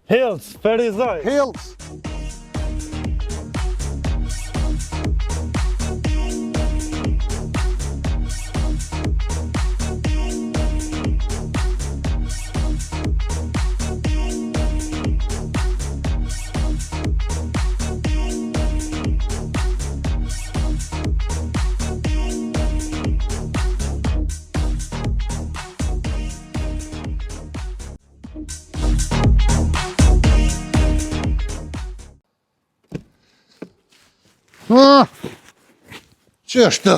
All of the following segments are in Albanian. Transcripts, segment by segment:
Hills, Ferizaj. Hills. Që është?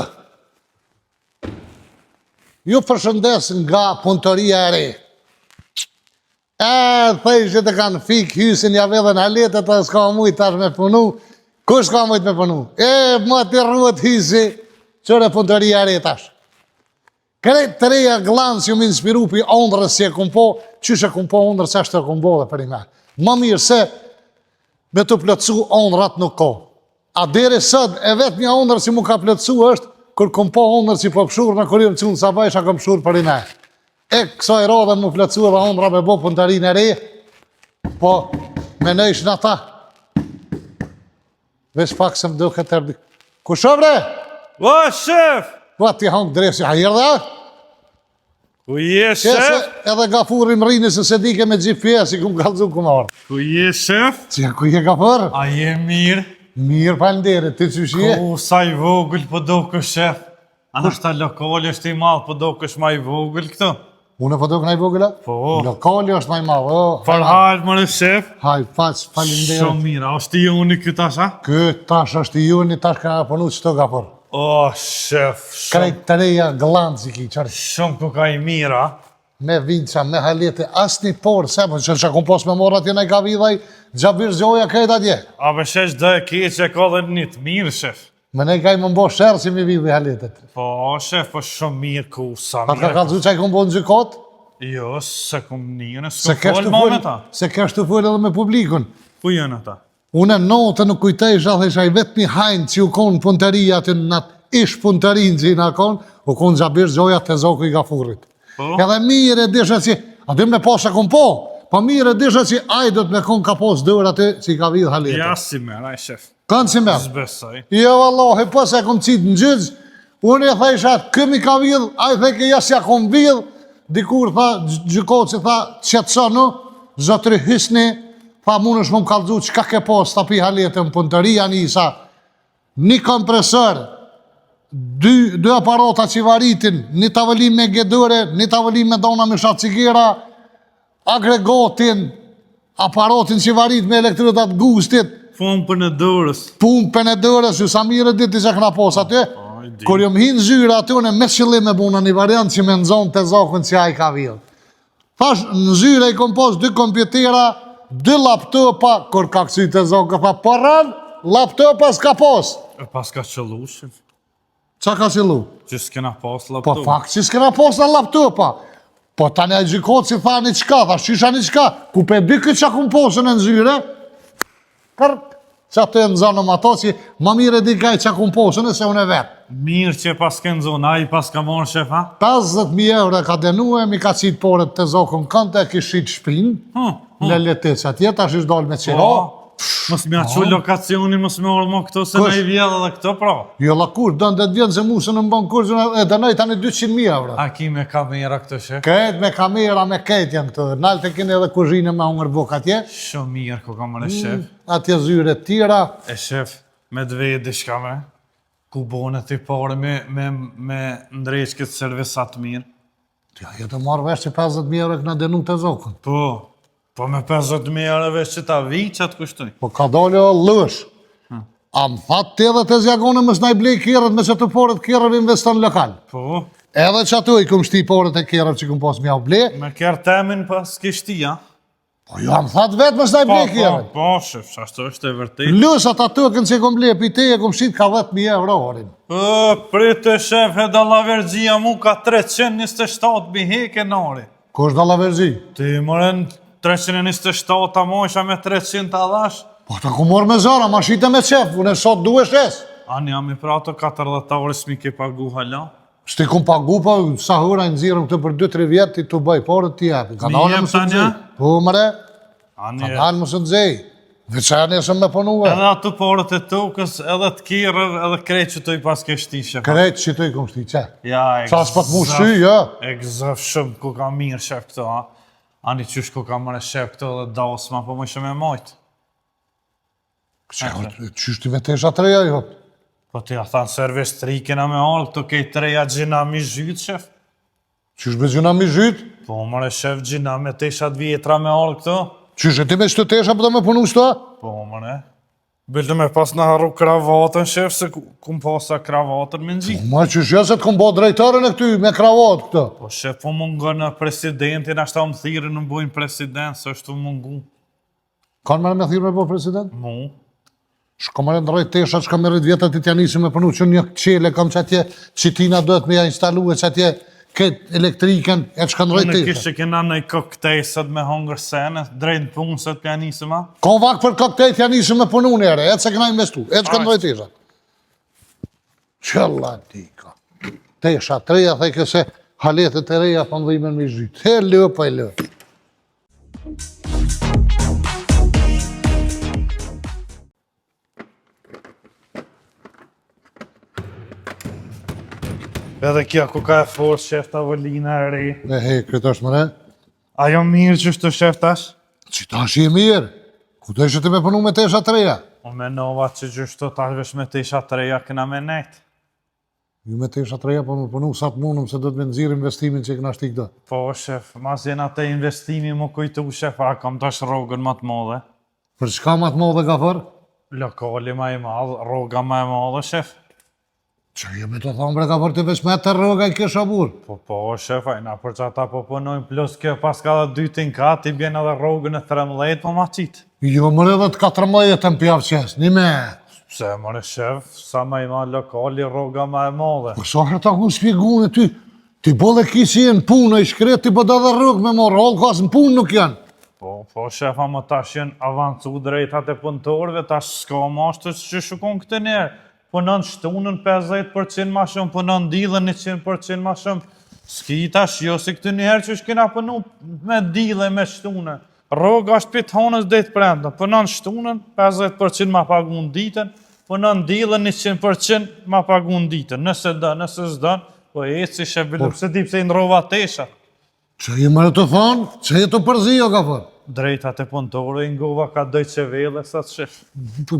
Ju përshëndes nga punëtoria e re. Thej që të kanë fik hysin jave dhe në haletet dhe s'ka mujt tash me punu. Kush s'ka mujt me punu? Ma të rruët hysi, qëre punëtoria e re tash. Krejt të reja glanë ju më inspiru për ondrës si e kum po, qysh e kum po ondrës se ashtë e kum bo dhe për i me. Ma mirë se me të plëtsu ondrat nuk ko. A deri sot e vetë një ondrë si mu ka plëtsu është, kër kom po ondrë si po pëshurë në kër i më cunë sa bajsha kom pëshurë për i ne. Kësaj rodhe mu plëtsu edhe ondra me bo punëtarin e re, po me nëjsh në ta. Vesh pak se më duke të erdi. Ku shëvre? O, shef! Po ti hangë dresi, a hirë dhe? Ku je, shef? Edhe gafurim rini se se dike me GPS i kum kalzu kum arë. Ku je, shef? Që ku je gafur? A je mirë? Mirë falënderit, ti që shje? Ku sa i vogël po do kë, shef? A në shta lokali është i malë po do kësh ma i vogël këto? Unë po do këna i vogëla? Po. Lokali është ma i malë. Farhajt më në shef? Haj, falënderit. Shumë mirë, a është i uni këtë asha? Këtë tash është i uni, tash ka punu që të gafur. O, shef, Krejt të reja glanë si ki, qërë. shumë ku ka i mira. Me vinca, me halete, asë një porë, se për që kom pos me morë atje në i ka vidhaj, gjabir zhoja krejt atje. A beshesh dhe e keqe e ka dhe një të mirë, shef. Me ne ka i më mbo shërë si mi vidhë i haletet. Po, shef, po shumë mirë ku, sa Pa ka mirë. kalzu që i kom bo në gjykot? Jo, se kum njënë, Se s'ku folë ma me ta. Se kesh të folë edhe me publikun. Ku jënë ata? Une notë nuk kujtejsha dhe isha i vetë një hajnë që u konë punëtëria aty në atë ish punëtërinë që i nga konë, u konë gjabir zhoja të zoku i gafurit. Po? Edhe mirë e disha që, aty me pasha kom po, pa mirë e disha që ajdot me konë ka pos dërë aty që i ka vidhë haletë. Ja si merë, aj shef. Kanë si merë? Zbesoj. Jo, vallahi, po se kom qitë në gjyqë, unë e thajsha, këmi ka vidhë, a i theke jasja kom vidhë, dikur tha, gjykot që tha, qëtësa në, zotëri hysni, tha mund është më më kalëzu që ka ke pos të api haletë në punëtëria një isa, një kompresor, dy aparata që varitin, një tavëlim me gedëre, një tavëlim me dona me shatë cigera, agregatin, aparatin që varit me elektritat gustit, Pumpën e dorës. pumpën e dërës, ju sa mire diti që këna pos aty, kur ju më hinë zyra aty, une me qëllim me buna një variant që me nëzonë të zokën që a i ka vidhë. Thash, në zyra i kom pos 2 kompjutera, 2 laptopa, kur ka kësi të zokë, tha, përën, laptopa s'ka pos. E pas ka qëllu, shef. Qa ka qëllu? Që s'kena pas Po laptop. fakt që s'kena pos në laptopa. Po tani a gjykot si tha një qka, tha shisha një qka, ku pe dy këtë qa kun posën e në zyre, kërk, që atë e në zanëm ato që ma mire di kaj qa kun posën e se unë e vetë. Mirë që pas kënë zonë, a i pas ka morë, shef, ha? 50.000 euro ka denue, mi ka qitë porët të zokën kënte, e kishit shpinë, në letet që atje, tash ish dollë me qiro. Mos me aqo lokacionin, mos me orë mo këto, se në i vjedhe dhe këto, pra. Jo la kur, dënë dhe të vjenë se musën në mbën kurgjën, e dënoj tani 200.000 euro. A ki me kamera këto, shef? Këtë me kamera, me këtë janë këto, nalë të kene edhe kuzhinë me hungër buk atje. Shumë mirë ku ka mërë, shef. Atje zyre tjera. E shef, me dvejë dishka me, ku bone të i pare me ndrejq këtë servisat mirë. Ja, jo të marrë vesh që 50.000 euro këna denu të zokën. Po me 50.000 euro vesh që ta vi, që atë kushtoj? Po ka dalë lësh. A më thatë të edhe të zjagone mës na i blej kjerët me që të porët kjerët investon lokal. Po, Edhe që aty i këm shti porët e kjerët që këm pas mja u blej. me kjerë temin pas kishtia. Po jo, a më thatë vetë mës na i blej kjerët. Po, shef, ashtë është e vërtet. Lësat atëkën që këm blej për te e këm shtit ka 10.000 euro orin. Prite shef, e dallavergjia mu ka 327 biheke nari. Ko është dallavergji? Ti mëren 327 a mojsha me 300 a dhash. Po të ku morë me zara, ma shite me qef, unë e sot duhe shes. Ani jam i prato 40 orë s'mi ke pagu hala. Shti kum pagu pa, sa hëra i nëzirëm këtë për 2-3 vjetë, ti të bëj porët ti jepë. Mi jep tanja? Po, mëre. Ani, Kanë më së nëzej. Veqa nesëm me punua. edhe atë porët e tukës, edhe të kirë, edhe krejt që të i pas kështi, shef. Krejt që të i kom shti, që? Ja, Sa s'pat mu shty, ja. E gëzëf shumë, ku ka mirë, shef, këto, ha. Ani qysh ku ka mëre shef këto dhe dasma, po më shumë e majtë. Qysh ti me tesha treja, jo? Po ti a thanë servis trikena me alë, këto kej treja gjina mi zhytë, shef. Qysh me gjuna mi zhyt? Po mëre shef gjina me teshat vjetra me alë këto. Qysh e ti me qëtë tesha për të me punu shto? Po mëre. Bëllë me pas në harru kravatën, shef, se kum pasa kravatën me nëzikë. Ma qysh jo se të kom bo drejtërën e këty me kravat këto. Po shef, po mungo në presidentin, ashta më thirë në bojnë president, së është të mungu. Kanë me thirë me bo president? Mu. Shko më rëndrojt tesha që kam e rrit vjetët i t'ja nisi me punu që një qele kam që atje qitina dohet me ja instalu e që atje këtë elektriken e që kanë rojt Në tesha. kishë kena në i koktejsët me hongër sene, drejnë punë së të pjanisë ma. Kon vak për koktej t'ja nisi me punu njëre, e që këna investu, e që kanë rojt tesha. Qëlla ti ka. Tesha treja, thej këse haletet e reja për mdhimen me zhyt. He lë, pa i lë. Edhe kja ku ka e forë shef të avolina e re. E he, këtë është mëre? Ajo mirë që shtë shef tash? Që ta shi e mirë. Ku të ishte ti me punu me tesha treja? O me nova që gjështu tash vesh me tesha treja këna me nejt. Ju me tesha treja po me punu sa të munëm se do të me nëzirë investimin që i këna shtik do. Po shef, mas jena te investimi më kujtu shef, a kam tash rogën më të modhe. Për çka ma të modhe ka fërë? Lokali ma i madhë, roga ma i madhe shef. Që jemi të thonë bre ka për të veç me të rroga i kesha burë. Po shef, ajna për që ata po punojnë plus kjo pas ka dhe 2 tinkat, i bjen edhe rogën e 13 po ma qitë. Jo mërë edhe të 14 të mpjavë qes, një me. Pse mëre shef, sa ma i madhë lokali, roga ma i madhe. Po sa herë ta ku spjegu në ty, ti bole kisi e në punë, i shkret, ti bëda dhe rrugë me morë, holë kas në punë nuk janë. Po shef, ama tash jenë avancu drejtat e punëtorëve, tash s'ka ma ashtë që shukon këtë njerë. Punon shtunën 50% ma shumë, punon dillën 100% ma shumë. S'ki tash, jo si këtë njëherë që shkina punu me dillë e me shtunën. Roga është pit honës dhe të prenda, punon shtunën 50% ma pagun ditën, punon dillën 100% ma pagun ditën. Nëse dë, nëse s'dën, po e si shebillë, pëse di pse i ndrova tesha. Që je mërë të thonë, që je të përzio ka fërë. Drejtat e punëtore, i ngova ka Deutsche Welle, sa të shef.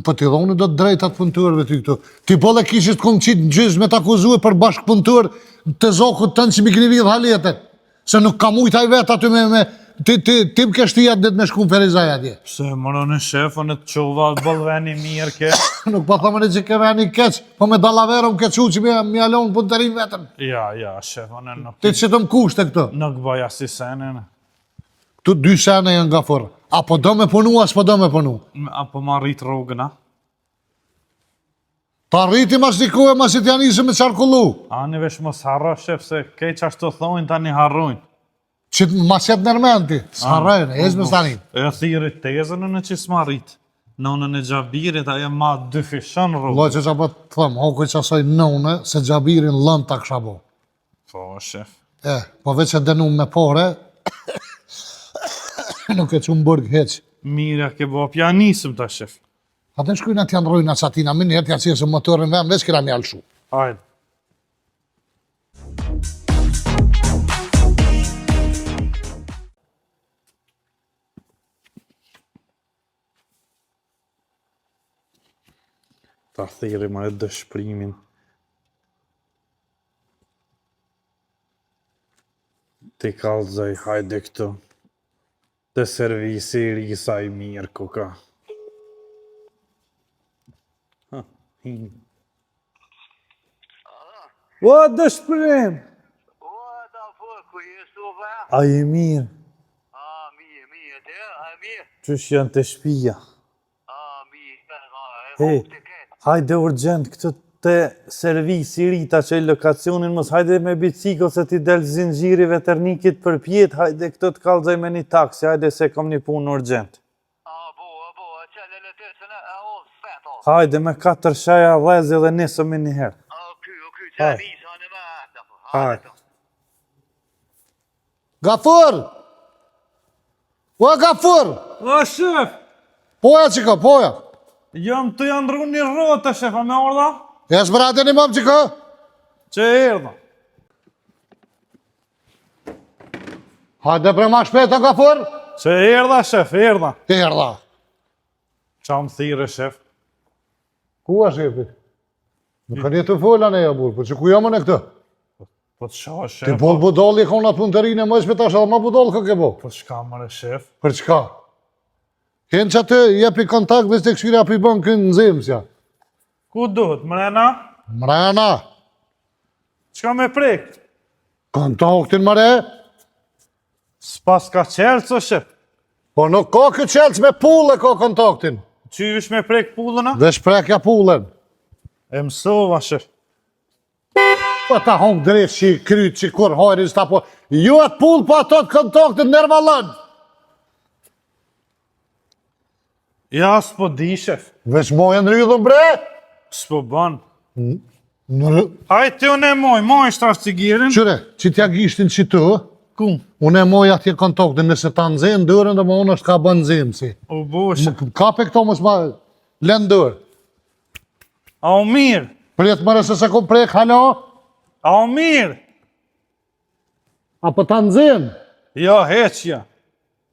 Po ti dhoni do të drejtat punëtorëve ty këto. Ti bole kishit kom qitë në gjyz me të akuzue për bashkë punëtor të zokut tënë që mi këni vidhë haljetet. Se nuk ka mujt haj vetë aty me ti më kështia dit me shku në Ferizaj atje. Pse mëro në shef, në të qova të bëllveni mirë ke. Nuk pa thëmëri që ke veni keq, po me dalaverëm kequ që mi alonë punëtërin vetëm. Ja, shef, nuk Ti që të më kushte këto. nuk bëja si senën. Tu 2 sene janë nga forë. Apo do me punu, as po do me punu. Apo ma rrit rogën, a? Ta rriti mas dikove, mas i t'ja njësë me qarkullu. Ani vesh mos harro, shef, se kej që ashtu thojnë, tani harrojnë. Që mas jetë nërmenti. S'harrojnë, e zme stanin. E thirit tezën në që s'ma rrit. Nonën e Gjabirit, ajo ma dyfishon rogën. Lo që që po të thëmë, hoko që asoj nëune, se Gjabirin lënd të kësha bo. Po, shef. Po veç e denu me pore, nuk e që më bërgë heq. Mirja ke bo pjanisëm ta, shef. Ate shkujnë atë janë rojnë atë atina, minë herë t'ja qesë motorin vem, veç kira mi alëshu. Hajde. Ta thiri ma e dëshprimin. Ti kalzaj, hajde këtu. Të servisi i risa i mirë ku ka. O, dëshprim! O, da fërë, ku jesu vë? A je mirë? Mirë, te, mirë. Qysh janë të shpija? Mirë, Hey, hajde urgent këtë te servisi i rita që i lokacionin mos hajde me bicikl se ti del zinxhiri veternikit për pjet, hajde këtë të kallzoj me një taksi, hajde se kam një punë urgent. Qëllë të sënë, o, sveto. Hajde me 4 shaja dhezi dhe nisëm me njëherë. Që nisa në me atë. Hajde. Gafur! O, Gafur! O, shef! Poja qika, poja! Jam të janë rru një rotë, shef, a me orda? E zbrate një mam qika? Që erdha. Hajde bre ma shpeta, Gafur! Që erdha, shef, erdha. Erda. Qa më thire, shef? Ku a shefi? Në ka një të fola ne ja burë, për që ku jam në këtë? Po të qa, Ti shef? bol budolli e kona punëtërinë e më shpetash edhe ma budolli ka ke bo. Po shka mëre, shef? Për çka? Kënë që atë jepi kontakt vës të këshira për i bënë kënë nëzimësja. Ku duhet, mrena? Mrena, Qka me prek? kontaktin mre, S'pas ka qelës, o shef? po nuk ka këtë qelës me pullë ka kontaktin. Qyvish me prek pullëna? Dhe shprekja pullën. E mësova, shef. Po ta hongë drejtë që i krytë që kur hajrin s'ta po. Jo atë pullë po ato të kontaktin nërmalën. Ja, s'po di, shef. Veç mojën rrydhën bre. S'po ban. Në Hajtë unë e moj shtraf cigirin. qëre, që t'ja gishtin që të, Ku? unë e moj atje kontaktin nëse ta nëzën dërën dhe më unë është ka bënë nëzim si. O bo, shef. Kape këto mos ma lënë dërë. A o mirë. Pritë mërë se se ku prek halo, A o mirë. apo ta nëzën. Jo, heqja.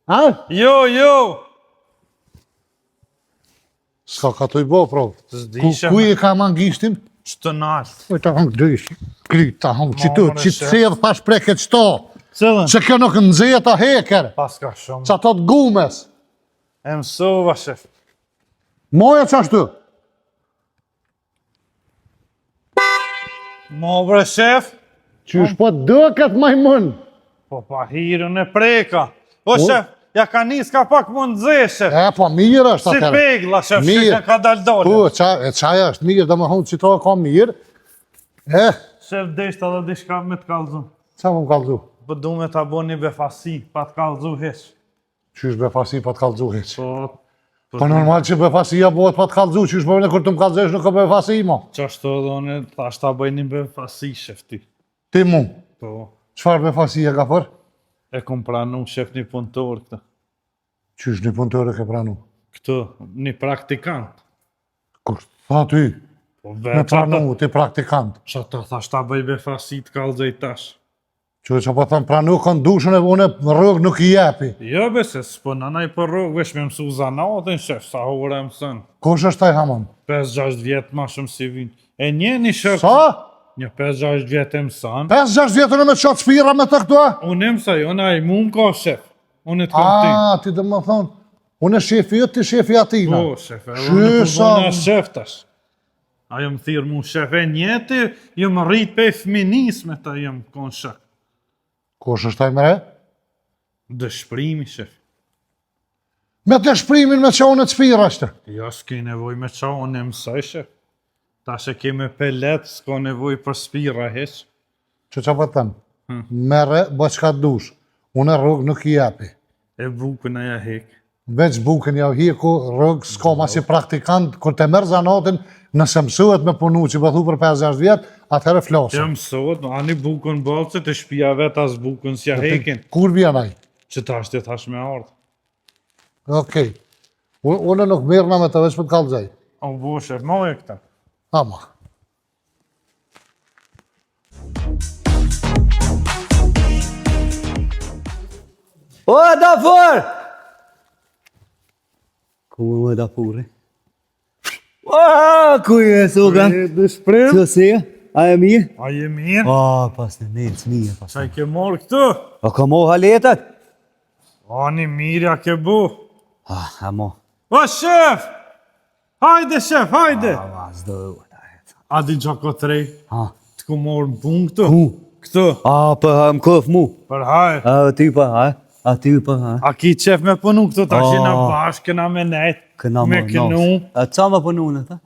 Ha? Jo. Ska ka të i bo, pro. S'di, shef. Ku i ka man gishtin? Që të naltë. Po ta hongë drysh. Kryt ta hongë që të, Mamre, që të shef. thedh pash preket qëto. Cëllën? Se kjo nuk nëzëja ta heker. Pas ka shumë. Që ato të gumes. E mësova, shef. Moja që ashtu? Mo bre, shef. Qysh po dë këtë majmun. Po pa hirën e preka. O, shef, ja ka nis ka pak mund dze, shef. E, po mirë është Si atërë. pegla, shef, Mirë. shikën ka dal dole. Po, qaja është mirë, dhe më thonë që to ka mirë. Shef, deshta dhe dishka me të kalzu. Qa më kalzu? Po du me ta bo një befasi, pa të kalzu heq. Qysh befasi pa të kalzu heq. Po, Po normal që befasia bëhet pa të kalzu, qysh bëhet në kur të më kalzesh nuk ka befasi mo. qashtu edhe une, thash ta bëj një befasi, shef, ti. Ti mu, Po, qfar befasia ka për? e kom pranu, shef, një punëtor këtë. Qysh një punëtore ke pranu? Këtë, një praktikant. Kur tha ty, Po, me veç ata, pranu, ti praktikant. që ta thash ta bëj befasi të kalzej tash. Që po thëmë pranu kanë dushën e une rrugë nuk i jepi. Jo, be, se s'po nanaj për rrugë, vesh me mësu zanatin, shef, sa hore mësën. Kush është taj hamon? 5-6 vjetë ma shumë si vinë. E një shef, Sa? një 5-6 vjetë e mësën. 5-6 vjetër e me të qatë spira me të këtua? Unë e mësaj, unë a i mu më ka shef. Unë e të kam ti. Ti dhe më thonë, unë e shefi jëtë, ti shefi atina. Po, shef, e unë e Qysa? përbona shef tash. A jëmë thirë mu shef e njeti, jëmë rrit pe feminisme ta jëmë konë shef. Kush është taj mre? Dëshprimi, shef. Me të shprimin me që unë e të spira është. Jo, s'ki nevoj me qa, unë e mësaj, shef. Tash e keme pelet, s'ko nevoj për spira, heq. Që po thëmë? Mere, bë qka të dush. Unë e rrugë nuk i jepi. E bukën aja hek. Veç bukën ja u hiku, rrugë, s'ko ma si praktikant, kur të mërë zanatin, nëse mësuhet me punu që bëthu për 5-6 vjetë, atëherë flasë. Që mësot, ani bukën balë, që të shpia vet as bukën s'ja hekin. Kur vjen aj? Që tash të thash me ardhë. Okej. Unë nuk mirë na me të veç për të kalëzaj. O, bo, shef, ma e këta. Ama. O, Dafur! Ku më Dafuri? O, ku je, Sugan? Dëshprim? Të si, a e mirë? A je mirë? O, pas në nejtë, mirë, pas. Qa i ke morë këtu? O, ka mo haletat? A, një mirë ja ke bu. A mo. O, shef! Hajde, shef, hajde! A, zdo, A di qa ko të rej? a, Të ku morë në punë këtu? Ku? Këtu, a, për më këf mu. për hajë. A, ty për, a ty për, a. A ki qef me punu këtu, ta shina Oh. bashkë, këna me nejtë, Këna me më kënu. A, qa më punu në ta?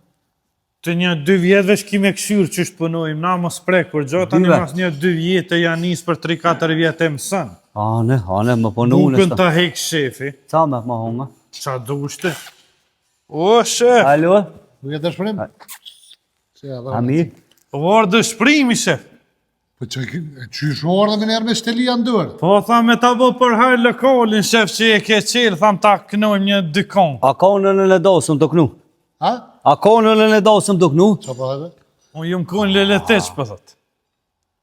Të një 2 vjetëve shki me këshyrë që shpënojmë, na mos prek, për gjotë, tani Dy mas një 2 vjetë e janë nisë për 3-4 vjetë e mësën. Ane, më punu në Bukën ta. të hek shefi, Qa më honga? qa dushte? O, shef, Alo? Nuk e të shprim? Si, A mirë? o, dëshprimi, shef. Po që qysh orë dhe minerë me shtelia ndër. Po tha me ta bo për hajë lokalin, shef që e ke qelë, tham ta knojmë një dykon. A ka në në dosëm të knu? Ha? A ka në në dosëm të knu? Qa po edhe? Unë jëmë kun leleteq, po thot.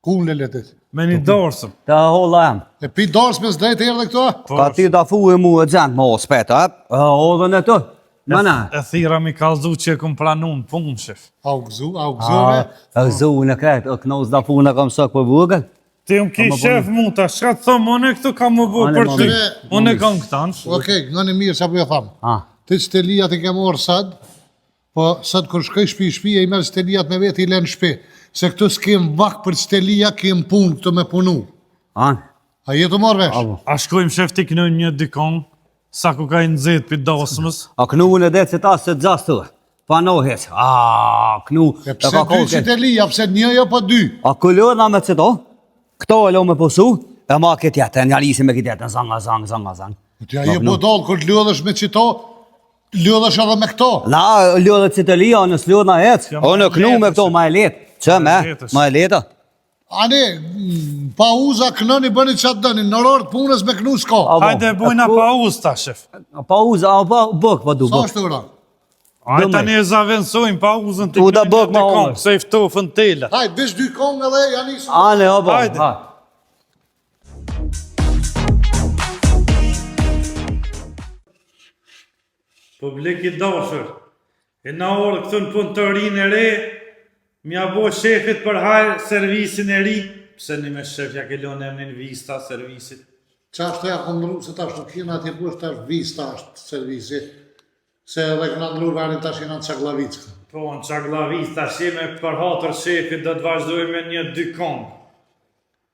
Ku në lelet? Me një dorsëm. Ta holla jam. E pi dars me s'drejt erë dhe këto? Ka ti da fu e mu e gjendë më o speta, o dhe në të. Mana. E thira mi kalzu që e këm pranun punë, shef. Au gëzu me. E zu në kretë, e knoz da fu në kam sëk për vëgël. Ti unë ki shef mu ta, shka të thëmë, unë e këtu kam më bu për ty. Unë e kam këtanë. Okej, nga një mirë që apo jo thamë. Ti stelijat i ke morë sad, po sad kër shkoj shpi e i merë stelijat me vetë i lenë shpi. Se këtu s'kem vak për stelija, kem punë këtu me punu. Anë. A jetu morë vesh? A shkojmë shef ti knojmë një dykon, sa ku ka i nëzit për dasmës. A knu në dhe që ta se gjasë të. Pa no heq. Knu. E pse dy stelija, pse një jo po dy? A këllona me që to? Këto e lo me posu, e ma këtë jetë, një alisi me këtë jetë, zanga. Tja je po dollë, kër lëdhësh me qito, lëdhësh edhe me këto. Na, lëdhë që të lija, në slëdhë në heq. O në knu me këto, ma e letë. Që me, ma e letë. Ane, pauza kënëni bëni qatë dëni, në rorë punës me kënu s'ka. Hajde bujna pauz ta, shef. Pauza, a bëk, pa du Sa bëk. është të ura? Hajde tani e zavensojmë pauzën të U da knojmë bëk një ma dykon, omër. se i ftofën tela. Hajde, bish dy kongë edhe janë isë. Ane, o bëk. Hajde. Publik i dashur, e na orë këtu në punë të rinë e re, mja bo shefit për hajë servisin e ri, pse një me shef ja ke lone emnin vista servisit. Qa është ja këndru, se ta është nuk kina ati kush, ta është vista është servisi, se edhe këna ndru varin ta shina në Qaglavicë. Po, në Qaglavic ta shime për hatër shefit do të vazhdoj me një dykon.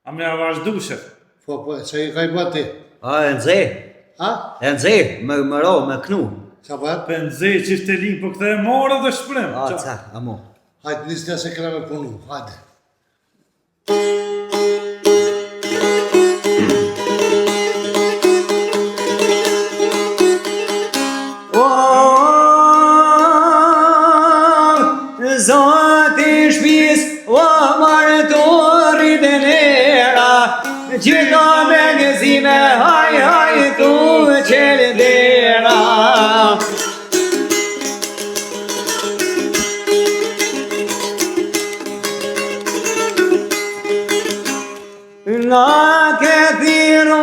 A me a vazhdu shef? Po, që i ka i bëti? A, e nëzhe. Ha? E nëzhe, me ro, me knu. Qa po e? Pëndzej që ishte linë, po këthe e marë dhe shprem. A, ca, amo. Hajde, nisë se këna me punu, hajde. Zoti shpis, o martori dhe nera, gjitha me gëzime, haj tu qelë dera. Na këthiro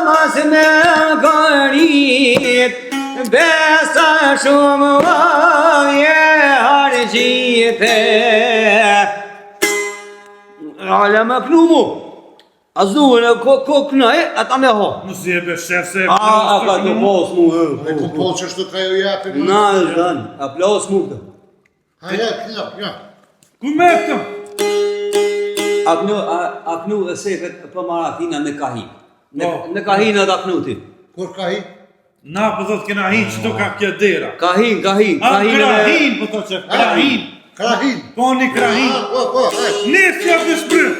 mas me kërit, besa shumë je hargjite. Ale me knu mu, a zduhe në kënaj, ata me ho. Nësi e be shef se e A ka të pos mu, E ku po që shtu ka ju japin. Na, zhan, aplos mu këtë. Hajde, ja. Ku me këtëm? A knu e sefet për maratina në kahin. Në kahin edhe a knu ti. Kur ka hi? Na po thot kena hinë që do ka kjo dera. Kahin. A, krahin, po thot që krahin. Krahin. Po një krahin. Po, hajde. Nesë ja për shprem.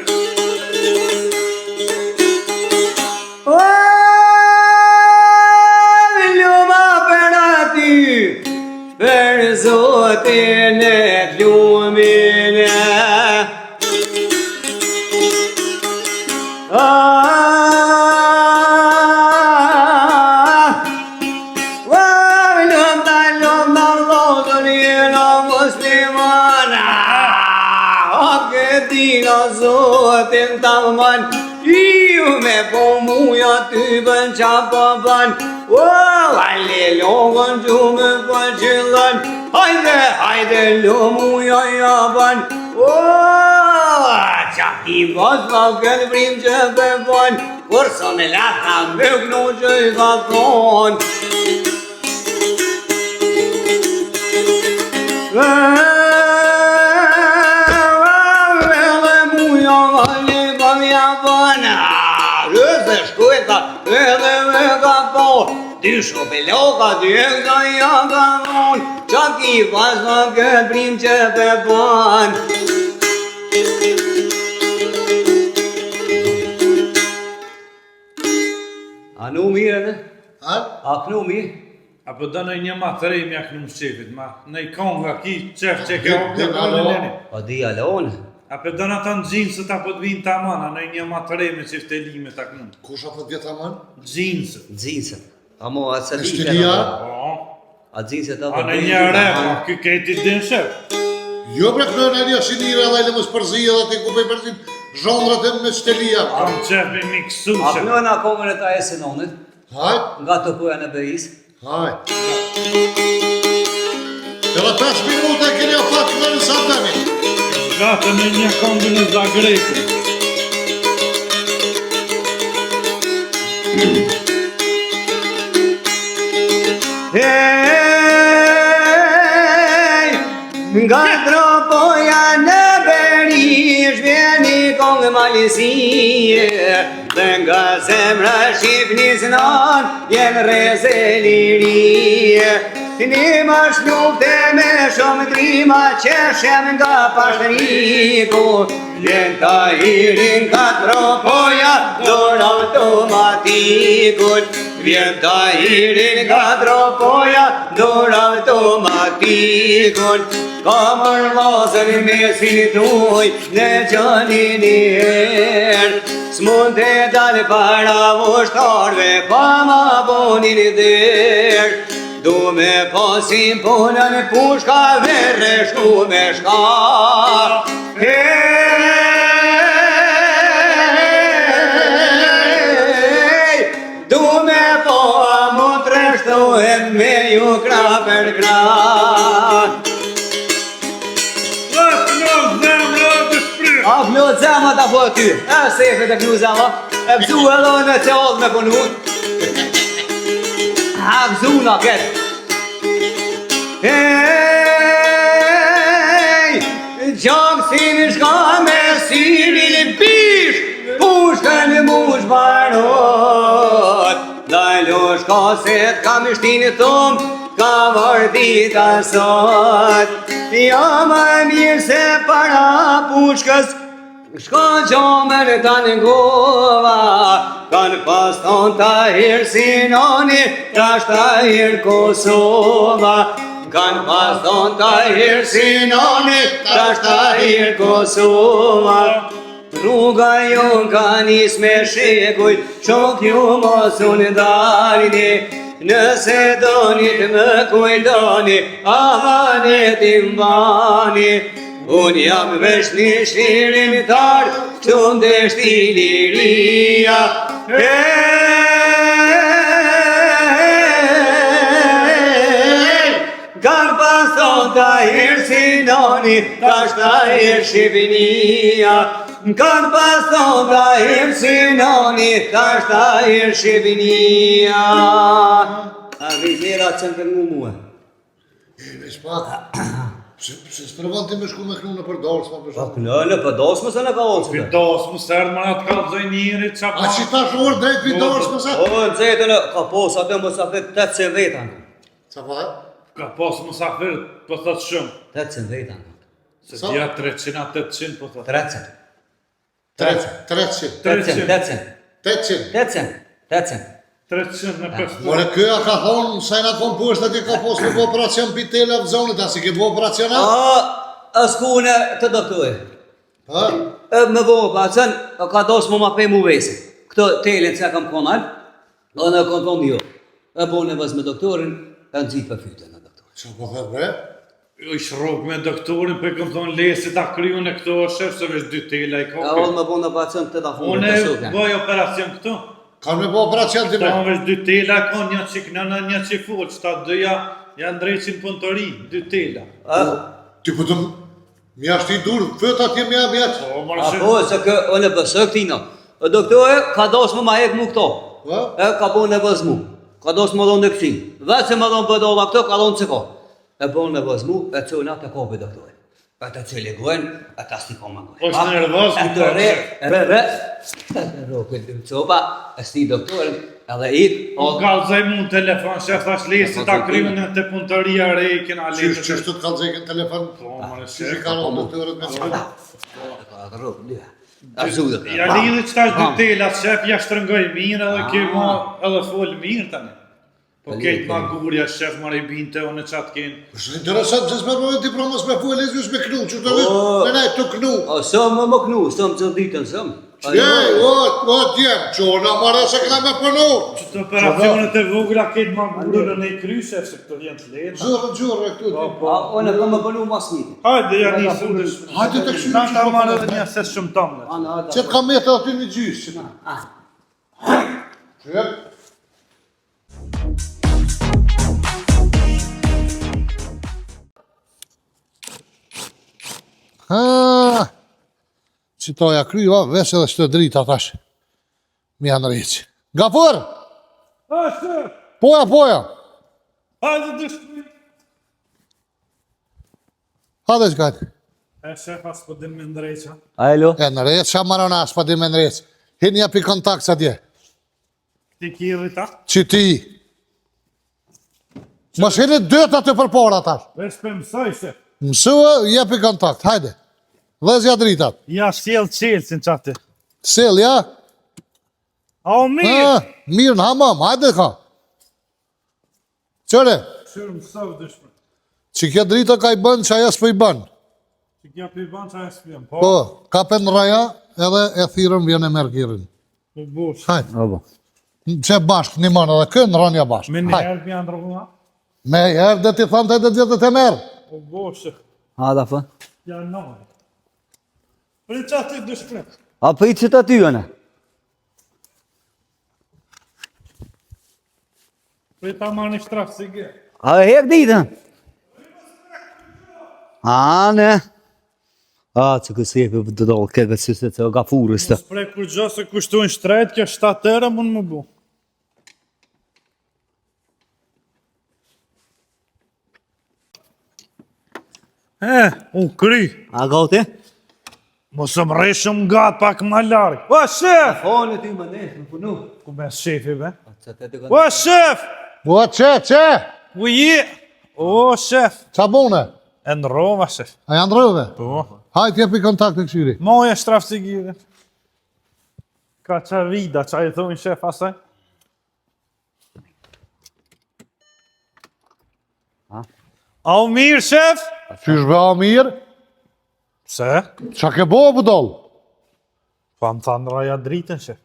Ljuma për ati, për zotin e ljumine. Zotin ta man, ju me po muja ty bën qa po ban. Hajde logën gjumë po qëllën, hajde lo muja ja ban. Qa ti bas ma këtë prim që për ban, kur së me lata me kënu që i ka thonë. Edhe me ka po, dy shope loka, dy ekta ja ka mon, qa ki pas ma këtë prim që për ban. A nu mirë edhe? A knu mirë? Apo do në një ma të rej mja kënu shqefit, ma në i konga ki qef që ke hongë në kalë leni. A di alonë? A për dëna të në gjinësët apo të vinë të amana, në një matëreme që të limet të kënë. Kush apo të vjetë aman? Gjinësët. Xhinset. Amo atë Në shtelia? Po. A xhinset A apo. në një repa, kë kejti din shef. Jo bre këtë në një shinire edhe e mos përzija dhe të kupej përzim zhondrat e me shtelia. A më qef me miksu A shef. plojnë akomën e ta e sinonit, Hajt, nga të puja në beris. hajt. Edhe 5 minuta e keni afat këtë në satemi. Gatë me një këngën e Zagreku. Nga tropoja në berish vjeni kongë malisie dhe nga zemra shqipnis non jenë reze lirie. Një më shlufte me shumë drima që shem nga pashtriku vjen ta hirin ka tropoja dur automatikut. Vjen ta hirin ka tropoja dur automatikut. Kamër vazën me si tuj në gjanin i herë s'mund të dalë para ushtarve pa ma bonin i dherë. Du me pasim punën pushkave reshtu me shka. Du me po mu treshtohen me ju kraper krat. A plot zemat apo aty, e sefe të klu zema, e bëzu e do në që odhë me punu. A bëzu në këtë. Ej, gjangë si në shka me sirin pish, pushkën e mush barot. Dajlo shka se t'kam ishtin thom, ka vërdita sot. Ja më mirë se para pushkës, shka qomër të në gova. Kanë pas ton të hirë Sinoni, trash të hirë Kosova. Kanë pas ton të hirë Sinoni, trash të hirë Kosova. Rruga ju ka nis me shekuj, shok ju mos unë dalini. Nëse doni të më kujdoni, amanet i mbani. Unë jam vesh një shirimitar, që ndeshti liria. Kanë pason të hirë Sinoni, tash të hirë Shqipinia. Kanë pason të hirë Sinoni, tash të hirë Shqipinia. A vizera që në përmu mua. Veç pak, se s'përvan ti me shku me knu në përdorës ma për shumë. Në përdosë më se në ka olë që të. Vidos më sërë më atë kalzoj njëri qa A që ta shurë drejt vidorës më se? O, në zetë në ka posë atë më sa fëtë 800 vetan. Qa pa dhe? Ka pas musafir, po thot shumë. 800 vetan. Se dhja 300 a 800, po thot. 300. 300. 300 në 500. More këja ka thonë, sajna thonë pushtë ati ka posë me bo operacion për tele av zonit, a si ke bo operaciona? Skune të doktori. Ha? Me bo operacion, ka dosë më ma pej mu vesi. Këto telin që kam konal, në kam thonë jo. E bo në vëz me doktorin, e në gjitë për fyte në doktorin. Qa po dhe bre? Ish rogë me doktorin, për këm thonë lesit a kryu në këto shef, se vesh 2 tela i E ka. ollë me bo në operacion të da fundë Unë të sukja. bëj operacion këtu. Kanë me bo operacion ti Ta me? më vesh 2 tela, ka një qik në një qik fuq, qëta dëja janë drejqin punëtori, 2 tela. Ti po të mjashti i dur, fëta ti mja mjetë. Po, marë Apo, se kë në bësë këtina. Doktore, ka dosë më ma hek mu këto. Ha? E ka bo në vëz mu. Ka dosë më donë në kësin. Vetë se më donë bëdolla këto, ka donë që ka. E bo në vëz mu, e cëna të kopi doktore. E të cili gojnë, e të asti koma gojnë. është nervoz, E të re, këtë të copa, e sti doktorin, edhe ik, O kalzaj mu në telefon, shef thash lesit a kryu në të punëtoria rejkin a lesit. Qështu të kanë zekin telefon? Po, marë Si shef. ka në doktorët me shku? Ja lidhë qëta është 2 tela, shef ja shtrëngoj mirë edhe kjo mo edhe fol mirë tani. Po kejtë ma gurja, shef ma rejbinte, unë qatë kenë. Është interesant që s'me përve ti promos me fu e lezgjus me knu, që të vetë, me nej të knu. O, sëm më knu, sëm që ditën, sëm. Ej, o, djem, qona mara se këna me përnu. Që të operacionet e vogla kejtë ma gurë në i kryshe, se këto jenë të leta. Gjurë, këtu ti. A, unë kam më përnu mas miti. Hajde, ja një së dëshmë. Hajde të këshu. Ta marrë edhe një ses shumë tomë. Ana, ata. Që të kam jetë aty një gjysë, që ta. Qëp. Qitoja kryva, vesh edhe shtë drita tash. Mi janë rriqë. Gafur! A, shef! Poja! Hajde dëshmë. Hajde që kajtë. E shef, as po dim me ndrejqa. Alo? E në rriqë, qa marona, s'pa di me në rriqë. Hinë japi kontakt sa dje. Ti kiri ta? Që ti. Mos hini dëta të përpora tash. Vesh për mësoj, shef. Mësua, japi kontakt, hajde. Dhezja dritat. Ja, sjell qelsin qatë. Sel, ja? A, o mirë! Mirë në hamam, hajde ka. Qëre, Shërë mësov dëshmë. që kjo drita ka i bënë që aja s'po i bënë. Që kja për i banë që a e s'pjëm. Po, ka pen raja edhe e thirën vjen e merë kirin. Po bosh. Hajde, Abo. që bashkë një manë edhe kënë rënja bashkë. Me një Hajde, herë pjanë rrugua. me herë dhe ti thamë të edhe gjithë të merë. Po bosh. Ha, da fë. Ja nëjë. Për i qatë i dëshmë. A për i që të ty, anë? Për i ta marrë një shtrafë si gje. A e hek ditën? A, ne? A, që kësë jepi për të dollë, keve që se të gafurës të. Sprej kur gjo se kushtojnë shtrejt, kjo 7 euro mund më bu. U kry. A gati? Mos më rej shumë gatë pak më largë. O, shef! O, në ty më nesh, më punu. Ku me shefi, be? Që të të O, shef! O, që? U je! O, shef! Qa bune? E në rova, shef. A janë rëve? Po. Hajde, jepi kontakt në këshyri. Moja shtrafë si gjire. Ka qa vida, qa i thonë shef asaj? A u mirë, shef? Qysh be a mirë? Pse? Qa ke bo, budol? Pa më thanë raja dritën, shef.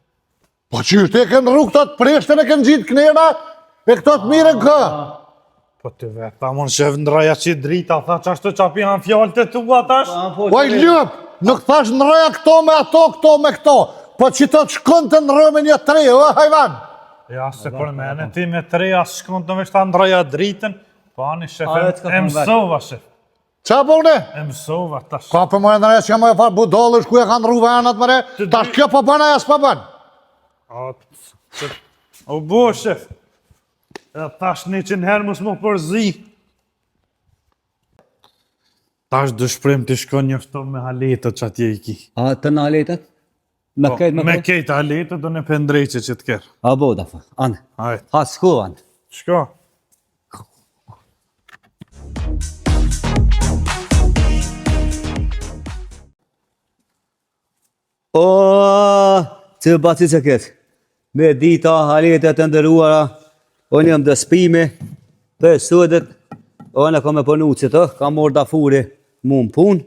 Po qysh te kënë rrugë të të preshtën e kënë gjitë knena, e këto të mirën kë. Po të vetë, ta mund shef në raja që drita, tha që ashtu qapi janë fjallë të tua tash? Oj ljëp, nuk thash në rëja këto me ato, këto me këto. Po që të shkon të në rë me një 3, o hajvan. Ja, se për mene ti me 3 as shkon të me shta në raja dritën, po ani shef, A, e t'ka e thonë mësova, shef. Qa bune? E mësova, tash. Ka për mëre në rëja që jam e farë budolësh ku e kanë rruve anët mëre, tash kjo po bëna e s'pa bën. A, o bo, shef. E tash 100 herë mos më përzi. Tash dëshprim të shkon njëfton me haletët që atje i ki. A, të në aletët? Me Po, kejtë, me kejtë haletët do në pendrejqe që të kërë. A, bo, da fë. Anë. Hajt, Ha, s'ku, anë. shko. O, që baci që këtë. Me dita, haletet të ndëruara, unë jam dëspimi, për sëdet, unë e ka me përnu që të, ka morë dafuri mu në punë,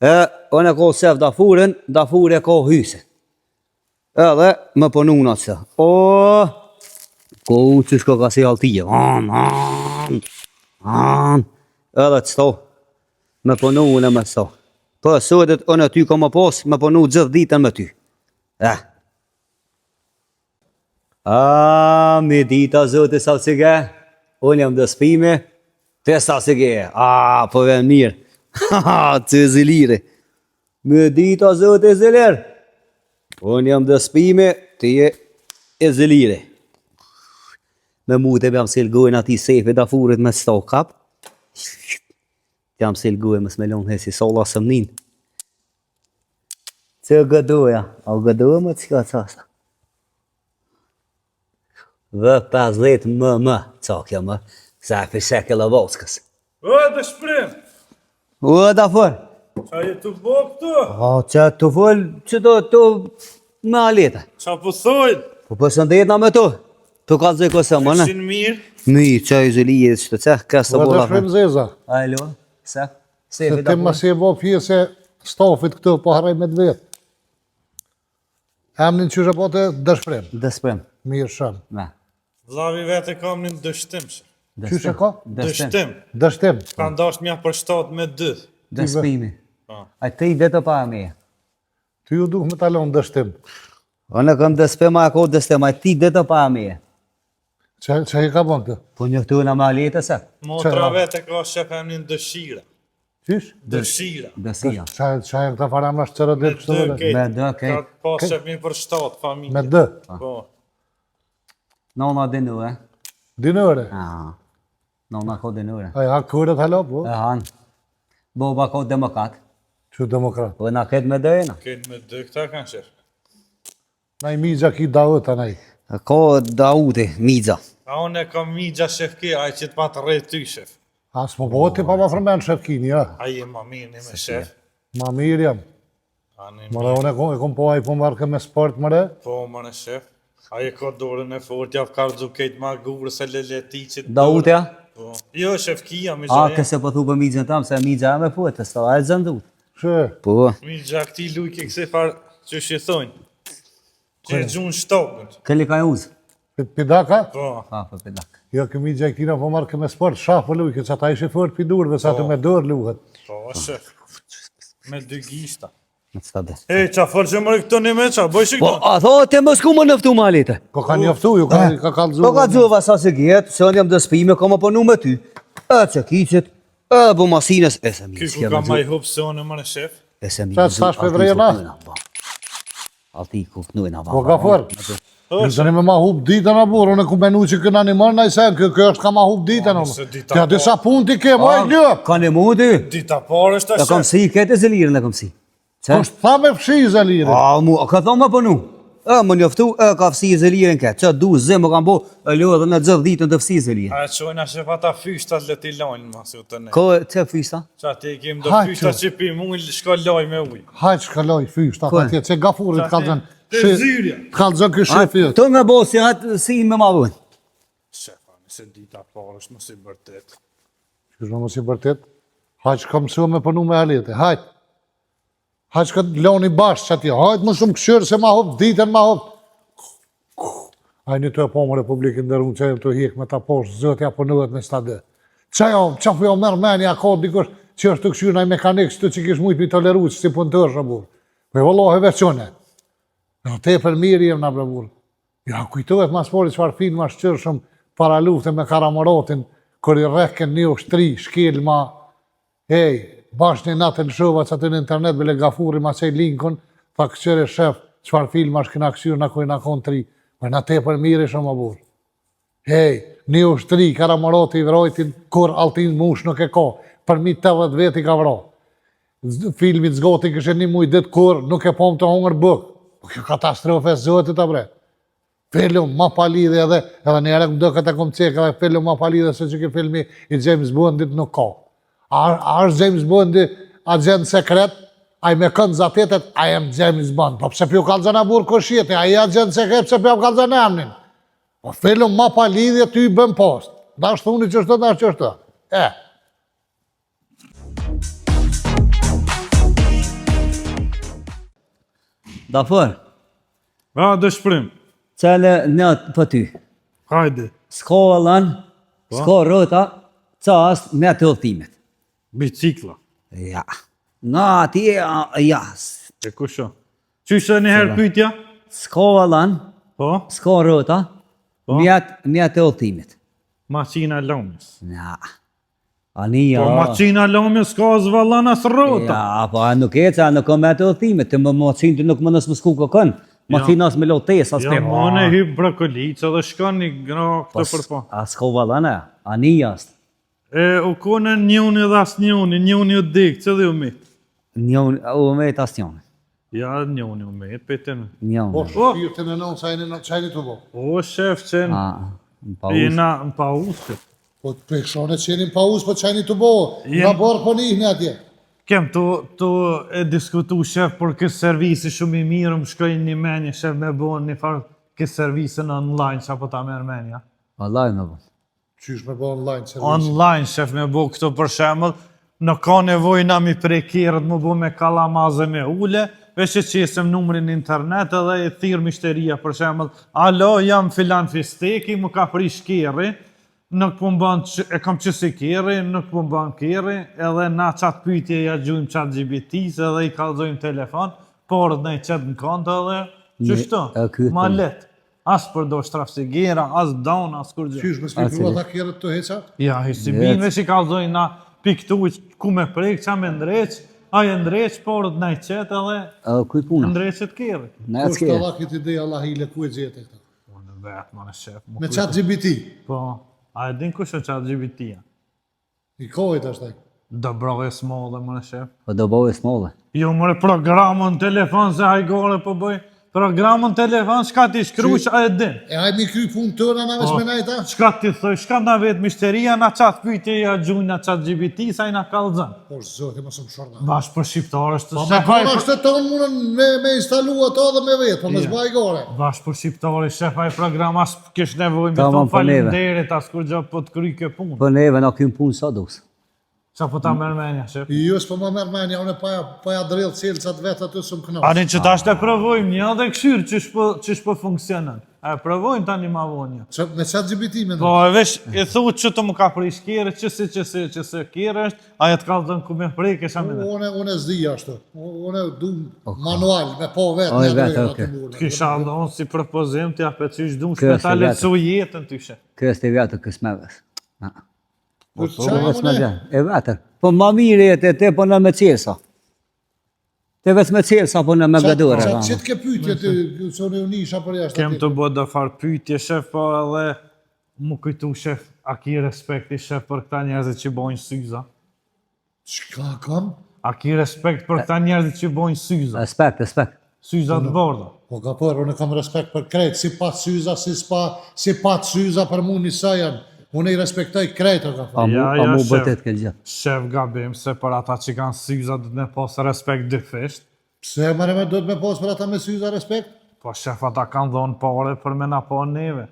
e unë e ka sef dafurin, dafuri e ka hyse. Edhe me përnu në që. O, ko që shko ka si altije, edhe qëto, me përnu në me qëto. Për sëdet, unë e ty ka më pas, me përnu gjithë ditën me ty. A, me dita zote sa që ge, unë jam dëspime, te sa që ge, a, po ven mirë, që zilire. Me dita zote zilir, unë jam dëspime, te je e zilire. Me mute me jam silgojnë ati sefe da furit me sto kap, jam silgojnë me smelon hesi sola sëmnin. Që gëdoja, a gëdoja më që ka qasta. Dhe 50 më, co kjo më, sa e për shekel e voskës. O, dëshprim! O, da fër, Qa je të bo këtu? o, që të fëll, që do të me aleta. Qa po thojnë? Po përshëndet na me to, Të kalzoj kësa më në? Ishin mirë. Mirë, qaj zëlije, që të ceh, kësë të Po bolla. të shrim zeza. Alo, se? Se ti më si e bo pjesë e stafit këtu, po harrej me të vetë. Emnin që po të dëshprim. Dëshprim. Mirë shumë. Me. Vlavi vete kam një dështim. Qyshe ka? Dështim. Dështim. Ka ndash mja për 7 me 2. Dëshpimi. Po. A ti dhe të pa me. Ty ju duh me talon dështim. Unë kam dëshpim, a ko dështim, a ti dhe të pa me. Që i ka bon këtë? Po një këtu në malete se? Motra vete ka shep emnin dëshira. Qysh? Dëshira. Dësia. Që e këta fara më shtë Me cërët kështë të vële? Me dë, Ka pas shep mi për 7 familje. Me dë. Po. Nona dinu, e? Dinëre. Nona ko dinu, e? Aj, ha kërët halo, po? E han. Boba ko demokrat. Që demokrat. Po na ketë me dëjena. Kënë me 2 këta kanë shef. Na i migja ki daët anaj. Ko Dauti, Miza. A unë e kam migja shef ki, a i që të patë rejtë ty shef. A s'mo po ti pa ma fërmen shefkini, ja? A i e ma mirë një me shef. Ma mirë jam. A një Mëre, unë e kom po a i po marke me sport, mëre. po më në shef. A i ka dorën e fort, javë ka rëzu kejtë ma gurë se leleti që të Dauti, a? Po. Jo, shef kia, mi A, gja këse po thu për Mizën tam, se Miza e me po, të sta e zëndu. Shë, Po, Mi gja këti lujke këse farë që shi thonë. Që e gjunë shtokën. këli ka e uzë. pidaka? Po. Pa, për pedak. Jo, këmi gja i këtina po marke me sport, shah po lujke, që ata ishe fort pidur dhe sa të me dorë luhet. Po, shef. Me 2 gishta. Në të sta dhe. E, qa fërë që mërë këto një me qa, bëj shi Po, këto. a tho, te më s'ku më nëftu malete. Ko ka njoftu, ju ka kalzu. Po ka dzova sa se gjetë, se unë jam dëspime, ka më punu me ty. E që kicit, e bu masines, e se mi Ky ku ka ma i hupë se unë më në shef. E se mi Sa s'tash pe vrejna? Alti ku knujna, Po ka fërë. Nëse me ma hub ditën a burë, unë e ku menu që këna një mërë, na i sen, kjo është ka ma hub ditën, nëse dita Tja disa pun ti ke, moj ljop. Ka në mu ty. Dita parë është E ta kam shef. si, këtë e zëlirën e kam si. Ce? Po shtë tha me fshi zëllire. A, mu, ka thonë më punu. E, më njoftu, e, ka fësi zëlirën këtë. Që du, zë, më kam bo, e lo edhe në gjithë ditën të fësi zëlirën. A e qojnë a shef ata fyshtat le ti lajnë ma si u të ne. Ko, që fysta? Qa ti kem do Ha, fyshtat që. që pi mu shko laj me uj. Hajtë shkalloj fysh, ta Ko e? tje, që gafurit kalzën. Te zyrja. Kalzën kë shefit. Të nga bo, si atë si me ma vënë. Shefa, nëse dita parë është mësi bërtet. Shkështë më si bërtit. Hajtë ka mësua me përnu me alete, hajtë. Hajtë ka loni bashkë që atje, hajtë më shumë këshyrë se ma hop, ditën ma hop. Ajë një të e po më Republikën dërun që e të hik me ta poshtë, zëtja përnuet me stade. Qa fu jo mërë menja, ka dikush që është të këshyrë nëj mekanik, së të që kish mujtë mi toleru që si punëtër shë burë. Me vëllohe veçone. Në te për mirë jem në burë. Ja, kujtohet mas pori qëfar film ma shqyrshëm para lufte me Karamoratin, kër i reken një ushtri, shkel ma, bashkë një natë në shova që aty në internet bile gafuri ma qej linkon, tha këqyre shef, qëfar film ashtë këna këshyrë në kojnë akon 3, me në te për mirë ishë më burë. Një ushtri, Karamorati i vrojtin, kur altin mush nuk e ka, për mi 80 veti ka vro. Filmit zgoti kështë një mujë ditë kur nuk e pom të hongër bëk. Po kjo katastrofe zëtit të bre. Film ma palidhe edhe njëre më dëkët e kom cek edhe film ma palidhe se që ke filmi i James Bondit nuk ka. A është James Bondi agent sekret, a i me kënë zatetet, a jem James Bond. Po pse pjo kalzën e burë këshjeti, a i agent sekret, pse pjo kalzën e emnin. Po film ma palidhe ty i bëm post. Da është thuni që është da është që është. Da fër, Ra dëshprim. qële në për ty. Hajde. S'ka alan, s'ka rëta, qa është me të ullëtimet. Bicikla. Ja. Nga ati, ja. E kusho. Qyshe një herë pytja? S'ka alan, Po? s'ka rëta, me të ullëtimet. Maqina lomës. Ja. Ani, Po ja. maqina lomës s'ka zvallan as rrota. Ja, po a nuk e ca, nuk ka me të ullëtimet, të më maqinë të nuk më nësë më s'ku këkën. Maqina s'me lotes, as Ja, për mone hyp brokolica dhe shkon një gra këtë përpo. A s'ka valana, ani jastë. E, u kone njoni dhe as njoni u dikë, që dhe u mit? Njën, u me të asë njën. Ja, njoni u mit, pëtën. Njën. Po shpirtin e non qajni të bo. O, shef, qenë, Në pa pina në pa usë. Po të pekshone qenin pa us, po qajni të bo. Nga borë po njihni atje. Kem, tu e diskutu, shef, për kësë servisi shumë i mirë, më shkoj një menje, shef, me bo një farë ke servisën online që apo ta merr menja. Wallahi më bon. Qysh me bo online servis? Online, shef me bo këto për shemëll, në ka nevoj na mi prej kerët më bo me kalamaze me ule, veç e qesem numrin internet edhe e thirë mishteria për shemëll, alo, jam filan fisteki, më ka prish kerri, nuk po mban e kam qësi kerri, nuk po mban kerri, edhe na qatë pyetje ja gjujmë qatë GBT-s edhe i kallzojmë telefon, por në i qëtë në konto edhe, qështu, ma let. As për do shtrafsigera, as down, as kur gjë. Qysh me s'mi prua ta kjerët të heqa? Ja, i si binë veç i kallzojnë na piktu ku me prek, qa me ndreq, a e ndreq, por në i qetë edhe Kuj puna? ndreqet kerri. Na Kush të lakit ide Allah ile ku e gjete këta? Unë vetë, ma në shef. Me qatë GBT? Po, a e din kush e qatë GBT-a? I kohit ashtaj. Do broje smolle, ma në shef. Po do bëve smolle. Jo, mëre programën telefon se hajgore po bëj. Programën telefon, shka ti shkruq, a e din. E hajt mi kry punë tëra na veç me najta? Shka ti thoj, shka na vetë mishteria, na qatë pyetje ja gjujnë, na qatë GBT, sa i na kallzën. Po zoti më shumë shorna. Bash për shqiptarës të Po me kona është të tonë mundën me instalu ato dhe me vetë, po me zbaj gore. Bash për shqiptarës, shef aj program, as kesh nevojë me Tamam, thonë po neve. falenderit, as kur gjë po të kry ke punë. Po neve na kym punë sa dos. Qa po ta merr menja, shef? Jo s'po më merr menja, unë pa ja drejt cilësat vetë aty s'm kënaq. Ani që tash të provojmë një dhe këshyrë qysh po funksionon. A provojmë tani ma vonja. Me qatë GBT me Po e vesh, e thuhet që të më ka prish kjerë, qëse kjerë është, aja të kallzën ku me prejke, sa me dhe. Unë s'di ashtu. Unë du manual, me po vetë. O, me vetë, drejt okay. aty murë. Kisha ndonë si propozim të japet që ishtë dunë Kjo shpe ta është e lecu jetën të ishe. Kjo është e vetë kësmeves. Po Po çaj vetë me unë? vjen. E vetë. Po ma mirë jetë te po në me cilësa. Te vetë me cilësa po në me gadore. Që të ke pyetje të që unë unisha për jashtë Kem aty? të bo do farë pyetje, shef, po edhe mu kujtu, shef, a ki respekti, shef, për këta njerëzit që bojnë syza? Çka kam? A ki respekt për këta njerëzit që bojnë syza? Respekt. Syza të borda. Po ka por, unë kam respekt për krejt, si pa syza, si pa syza për mu njësa janë. Unë i respektoj krejt, o ka A fa. Ja, mu shef. bëtet këtë gjë. Shef gabim se për ata që kanë syza dhe me posë respekt dyfisht. Pse mëre me do të me posë për ata me syza respekt? Po shef ata kanë dhonë pare për me na po neve.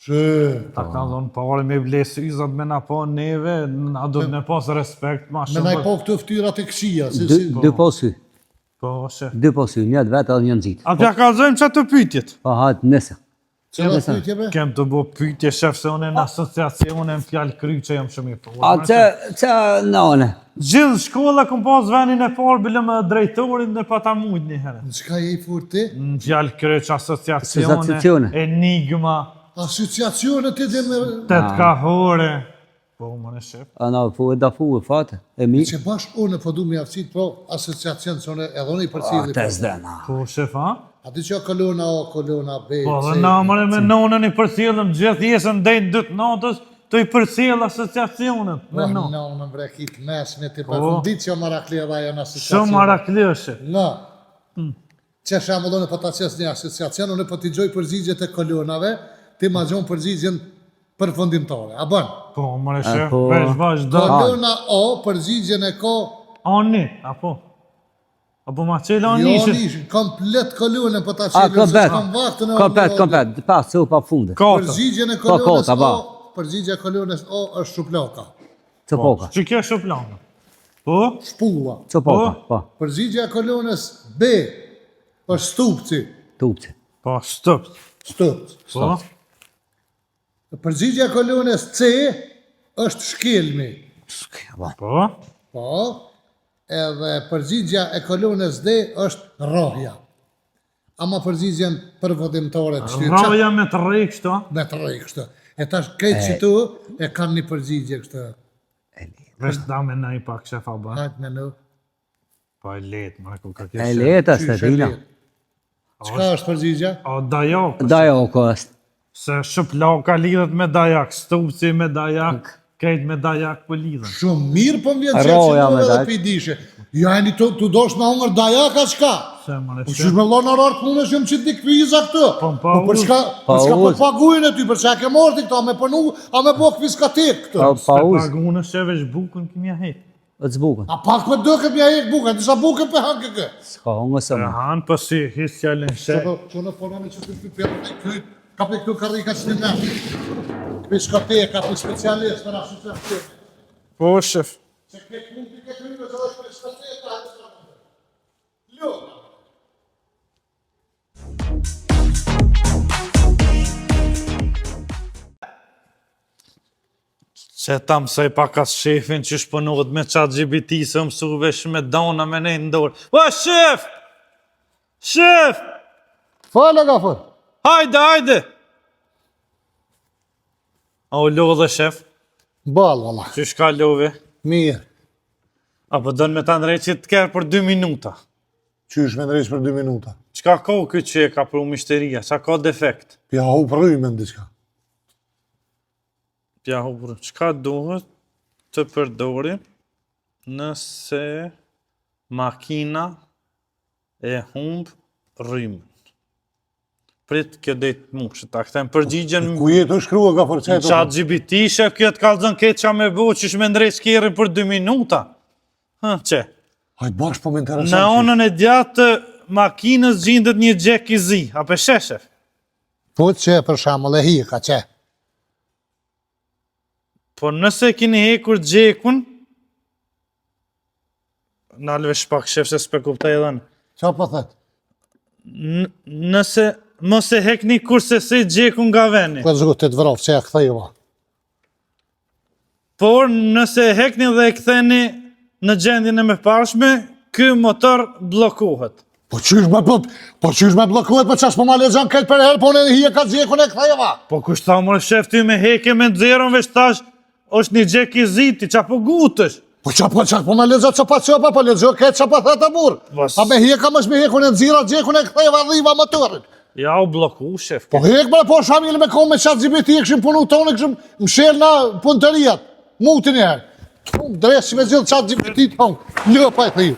Shë, Ta kanë dhonë pare me ble syzat me na po neve, na do të me posë respekt ma me shumë. naj po këtu ftyrat e këqia, si Dy po sy. Po shef. Dy po sy. Një vetë edhe një nxit. A t'ja kallzojmë që të pytjet? Po hajt nëse. Cëla pyetje be? Kem të bo pyetje, shef, se unë në asociacion e në fjallë kry që jam shumë i po. A që nëone. Gjithë shkolla këm pas venin e parë bile me drejtorin dhe pa ta mujt një herë. Në qka je i furt ti? Në fjallë kryq, asociacione, Asociacione. enigma, Asociacionet ti dhe me... tetkahore. Po, më në shef. Ana fu e da fu e fate. E mi. Që bashkë unë po du me aftësit, po asociacion që unë edhe unë i përcili. Te zdena. Po, shef, ha? Ati që kolona A, kolona B, Po, C. dhe na mëre me nonën i përcjellëm gjithë jesën dhejtë dytë natës, të i përcjell asociacionet. Me Po, nonë. në unë mbrekit mesme ti Po. për fundit që marakli edhe ajo në asociacion. Shumë araklëshe. Nga, që shemë unë po ta qes një asociacion, unë po t'i gjoj përgjigjet e kolonave, ti ma gjon përgjigjen përfundimtare. A bën? Po, mëre shef, po. veç vazhdo. Kolona A, përgjigjen e ko, Oni, apo? Apo ma qela jo onishit? nishin, komplet kolonën po ta A, qelën, se komplet. s'kam vaktën e Komplet. Pas se u pa funde. Katër. Përgjigjen e Po, kolonës kota, A, ba. përgjigja e kolonës O është shuplaka, Që poka. Që kjo shuplanë? Po? shpulla. Që poka. Po. Përgjigja e kolonës B është stupci, Tupci. Po, stëpt. stupc. Po? Përgjigja e kolonës C është shkelmi. Po. Po? Po, edhe përgjigja e kolonës D është rrohja. Ama përgjigjen përvodimtare të shtyr. Rroja me të rrej kështu? Me të rrej kështë. E tash krejt që tu e kanë një përgjigje kështë. Vesh da me nëj pak shefa ba. Hajt me në. Po e letë, më ku ka E kështë. leta Qysh se e dina. letë? Qka është përgjigja? O dajak, Dajo ko është. se shuplaka lidhet me dajak, stupci me dajak, krejt me dajak po lidhen. Shumë mirë po m'vjen që Roja që me edhe dajak. pijdishe. Ja, e një të dosh me hongër dajaka qka? Se më në Po që? qysh me vlo në rarë punës jëmë që t'i kviza këtu? Po, për çka Pa po uz. pagujnë e ty, për çka ke morti këto, a me punu, a me bo kviskatik këtu? Pa Pa uz. pagunë se vesh bukën këmja hetë. O të zbukën. A pak më duket mja hek buka, disa buke për hanë kë. S'ka, unë se E më. hanë pësi, hisë qëllin shë. Që në pononi që të përpjerë të kryt, ka për këtu karrika që të në. Për shkoteka, për specialist, për ashtu që të. Po, shef. Se këtë mund të këtë kryve që është për shkoteka, Jo. Që ta mësoj pak as shefin që shpënohet me ChatGPT se mësu vesh me dona me ne ndorë. O, shef! Shef! Falë, gafër. Hajde, hajde! A u lodhe, shef? Balë, valla. Që shka love? Mirë. Apo dënë me ta ndrejtë të kerë për 2 minuta. Qysh me ndrejsh për 2 minuta. Qka ka u këtë që e ka për u mishteria? Qa ka defekt? Pja hu për rrymë në diçka. Pja hubër, qka duhet të përdorim nëse makina e humbë rrymën? Prit kjo dejtë mushë, ta këtem përgjigjen Ku jetë është krua, gafër, që e të ChatGPT, shef kjo të kalëzën këtë qa me bu, që shme ndrejt s'kerin për 2 minuta. Që? Hajtë bashkë po më Në interesant. onën e djatë të makinës gjindet një gjek i zi, ape sheshef? Po që për shamull e hika, që? Po nëse kini hekur gjekun, nalve shpak shef se s'pe kuptaj edhe në. Qa po thët? Nëse mos e hekni kurse se gjekun nga veni. Po zhgu të të vrofë, që e këthejva. Por nëse e hekni dhe e ktheni në gjendjen e mëparshme, ky motor bllokohet. Po qysh me blokuet, po qash po ma lexon këtë për herë, po në hije ka gjekun e këthejva. Po kush tha mërë shef ty me heke me nxerën veç tash, është një gjek i ziti, qa po gutësh. Po qa po me lexo që pa qopa, po lexo këtë që pa thëtë burë. Bas- Pa me hika më shme hekun e nëzira, gjekun e këthejva dhiva motorin. Ja u bloku shef. Po hek më po shamil me kohë me ChatGPT, këshim punu tonë, këshim mshel na punëtërijat, mutin e herë. Dresë me zilë ChatGPT tonë, një pa e thiju.